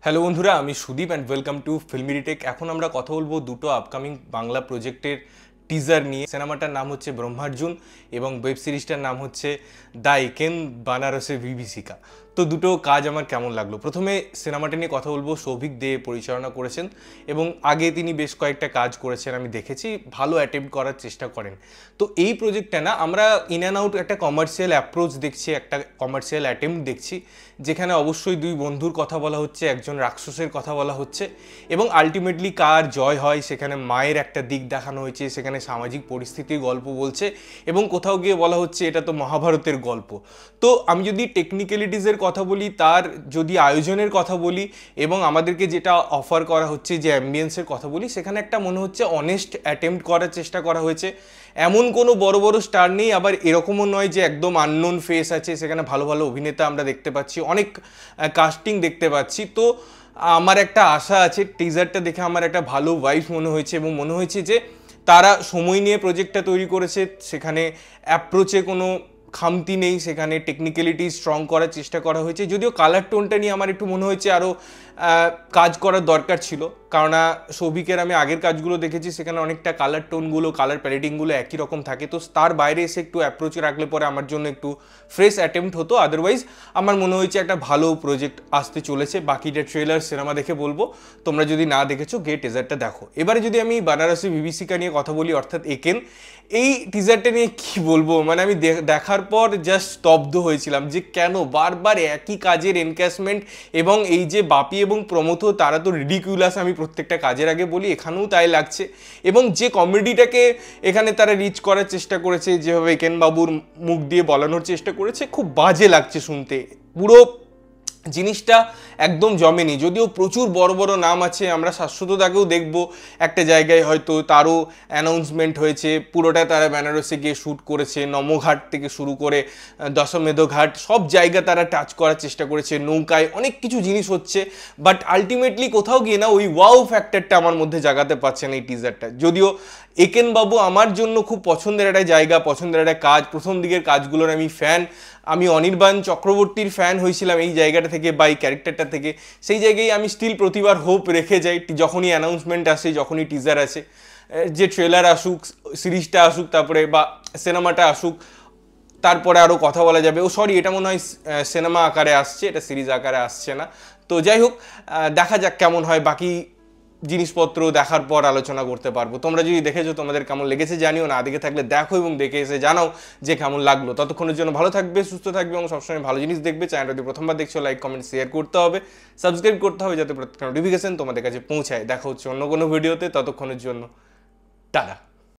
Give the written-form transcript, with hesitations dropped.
Hello বন্ধুরা, আমি Sudip and welcome to Filmy Retake. এখন আমরা কথা বলবো দুটো আপকামিং বাংলা প্রজেক্টের টিজার নিয়ে। সিনেমাটার নাম হচ্ছে ব্রহ্মার্জুন এবং ওয়েব সিরিজটার নাম হচ্ছে দ্য একেন বানারসে বিভীষিকা। তো দুটো কাজ আমার কেমন লাগলো, প্রথমে সিনেমাটা নিয়ে কথা বলবো। সৌভিক দে পরিচালনা করেছেন এবং আগে তিনি বেশ কয়েকটা কাজ করেছেন, আমি দেখেছি, ভালো অ্যাটেম্প্ট করার চেষ্টা করেন। তো এই প্রজেক্টটা না, আমরা ইন অ্যান্ড আউট একটা কমার্শিয়াল অ্যাপ্রোচ দেখছি, একটা কমার্শিয়াল অ্যাটেম্প্ট দেখছি, যেখানে অবশ্যই দুই বন্ধুর কথা বলা হচ্ছে, একজন রাক্ষসের কথা বলা হচ্ছে এবং আলটিমেটলি কার জয় হয় সেখানে মায়ের একটা দিক দেখানো হয়েছে, সেখানে সামাজিক পরিস্থিতির গল্প বলছে এবং কোথাও গিয়ে বলা হচ্ছে এটা তো মহাভারতের গল্প। তো আমি যদি টেকনিক্যালিটিসের কথা বলি, তার যদি আয়োজনের কথা বলি এবং আমাদেরকে যেটা অফার করা হচ্ছে, যে অ্যাম্বিয়েন্সের কথা বলি, সেখানে একটা মনে হচ্ছে অনেস্ট অ্যাটেম্প্ট করার চেষ্টা করা হয়েছে। এমন কোনো বড় বড় স্টার নেই, আবার এরকমও নয় যে একদম আননোন ফেস আছে, সেখানে ভালো ভালো অভিনেতা আমরা দেখতে পাচ্ছি, অনেক কাস্টিং দেখতে পাচ্ছি। তো আমার একটা আশা আছে, টিজারটা দেখে আমার একটা ভালো ভাইব মনে হয়েছে এবং মনে হয়েছে যে তারা সময় নিয়ে প্রজেক্টটা তৈরি করেছে, সেখানে অ্যাপ্রোচে কোনো খামতি নেই, সেখানে টেকনিক্যালিটি স্ট্রং করার চেষ্টা করা হয়েছে। যদিও কালার টোনটা নিয়ে আমার একটু মনে হয়েছে আরও কাজ করার দরকার ছিল, কারণ সৌভিকের আমি আগের কাজগুলো দেখেছি, সেখানে অনেকটা কালার টোনগুলো, কালার প্যালেটিংগুলো একই রকম থাকে। তো তার বাইরে এসে একটু অ্যাপ্রোচে রাখলে পরে আমার জন্য একটু ফ্রেশ অ্যাটেম্প্ট হতো। আদারওয়াইজ আমার মনে হয়েছে একটা ভালো প্রজেক্ট আসতে চলেছে। বাকিটা ট্রেলার সিনেমা দেখে বলবো, তোমরা যদি না দেখেছো গিয়ে টিজারটা দেখো। এবারে যদি আমি বানারসি বিভীষিকা নিয়ে কথা বলি, অর্থাৎ একেন, এই টিজারটা নিয়ে কি বলবো, মানে আমি দেখার পর জাস্ট স্তব্ধ হয়েছিলাম যে কেন বারবার একই কাজের এনক্যাশমেন্ট, এবং এই যে বাপি এবং প্রমথ, তারা তো রিডিকুলাস, আমি প্রত্যেকটা কাজের আগে বলি, এখানেও তাই লাগছে। এবং যে কমেডিটাকে এখানে তারা রিচ করার চেষ্টা করেছে, যেভাবে একেন বাবুর মুখ দিয়ে বলানোর চেষ্টা করেছে, খুব বাজে লাগছে শুনতে। পুরো জিনিসটা একদম জমেনি। যদিও প্রচুর বড় বড় নাম আছে, আমরা শাশ্বতদাকেও দেখবো একটা জায়গায়, হয়তো তারও অ্যানাউন্সমেন্ট হয়েছে, পুরোটা তারা বেনারসে গিয়ে শ্যুট করেছে, নমঘাট থেকে শুরু করে দশমেধ ঘাট, সব জায়গা তারা টাচ করার চেষ্টা করেছে, নৌকায় অনেক কিছু জিনিস হচ্ছে। বাট আলটিমেটলি কোথাও গিয়ে না ওই ওয়াও ফ্যাক্টরটা আমার মধ্যে জাগাতে পারছে না এই টিজারটা। যদিও একেন বাবু আমার জন্য খুব পছন্দের একটা জায়গা, পছন্দের একটা কাজ, প্রথম দিকের কাজগুলোর আমি ফ্যান। আমি অনির্বাণ চক্রবর্তীর ফ্যান হয়েছিলাম এই জায়গাটা থেকে বা এই ক্যারেক্টারটা থেকে। সেই জায়গায় আমি স্টিল প্রতিবার হোপ রেখে যাই, যখনই অ্যানাউন্সমেন্ট আসে, যখনই টিজার আসে, যে ট্রেলার আসুক, সিরিজটা আসুক, তারপরে বা সিনেমাটা আসুক, তারপরে আরও কথা বলা যাবে। ও সরি, এটা মনে হয় সিনেমা আকারে আসছে, এটা সিরিজ আকারে আসছে না। তো যাই হোক, দেখা যাক কেমন হয়। বাকি জিনিসপত্র দেখার পর আলোচনা করতে পারবো। তোমরা যদি দেখেছো, তোমাদের কেমন লেগেছে জানিও, না দেখে থাকলে দেখো এবং দেখে এসে জানাও যে কেমন লাগলো। ততক্ষণের জন্য ভালো থাকবে, সুস্থ থাকবে এবং সবসময় ভালো জিনিস দেখবে। চ্যানেলটা যদি প্রথমবার দেখছো, লাইক, কমেন্ট, শেয়ার করতে হবে, সাবস্ক্রাইব করতে হবে, যাতে প্রত্যেকটা নোটিফিকেশন তোমাদের কাছে পৌঁছায়। দেখা হচ্ছে অন্য কোনো ভিডিওতে, ততক্ষণের জন্য টাটা।